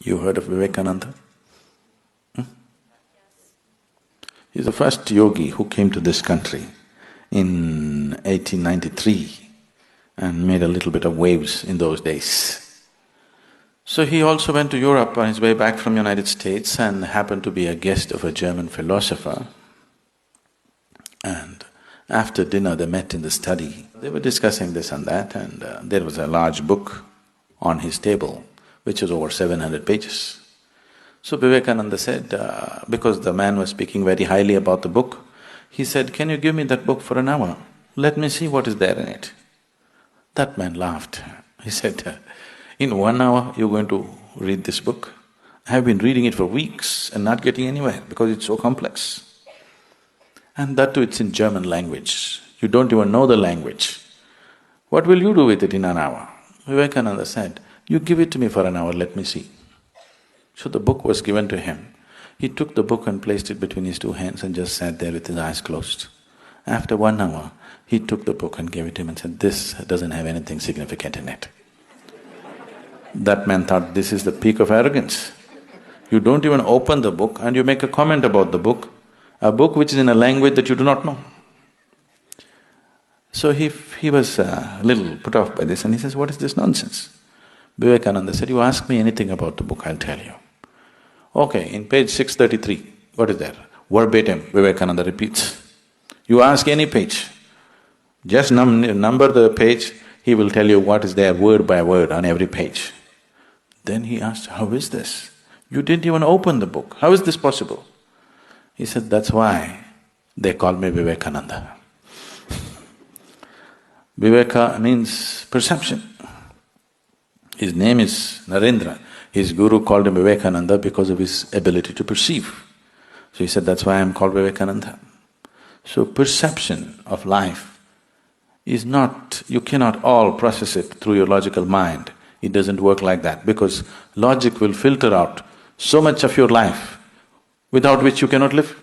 You heard of Vivekananda? He's the first yogi who came to this country in 1893 and made a little bit of waves in those days. So he also went to Europe on his way back from United States and happened to be a guest of a German philosopher. And after dinner they met in the study. They were discussing this and that, and there was a large book on his table which was over 700 pages. So Vivekananda said, because the man was speaking very highly about the book, he said, "Can you give me that book for an hour? Let me see what is there in it." That man laughed. He said, "In 1 hour you're going to read this book? I have been reading it for weeks and not getting anywhere because it's so complex. And that too, it's in German language. You don't even know the language. What will you do with it in an hour?" Vivekananda said, "You give it to me for an hour, let me see." So the book was given to him. He took the book and placed it between his two hands and just sat there with his eyes closed. After 1 hour, he took the book and gave it to him and said, "This doesn't have anything significant in it." That man thought, this is the peak of arrogance. You don't even open the book and you make a comment about the book, a book which is in a language that you do not know. So he was a little put off by this and he says, "What is this nonsense?" Vivekananda said, "You ask me anything about the book, I'll tell you." Okay, in page 633, what is there? Verbatim, Vivekananda repeats. You ask any page, just number the page, he will tell you what is there word by word on every page. Then he asked, "How is this? You didn't even open the book, how is this possible?" He said, "That's why they call me Vivekananda." Viveka means perception. His name is Narendra. His guru called him Vivekananda because of his ability to perceive. So he said, "That's why I'm called Vivekananda." So perception of life is not… you cannot all process it through your logical mind. It doesn't work like that because logic will filter out so much of your life without which you cannot live.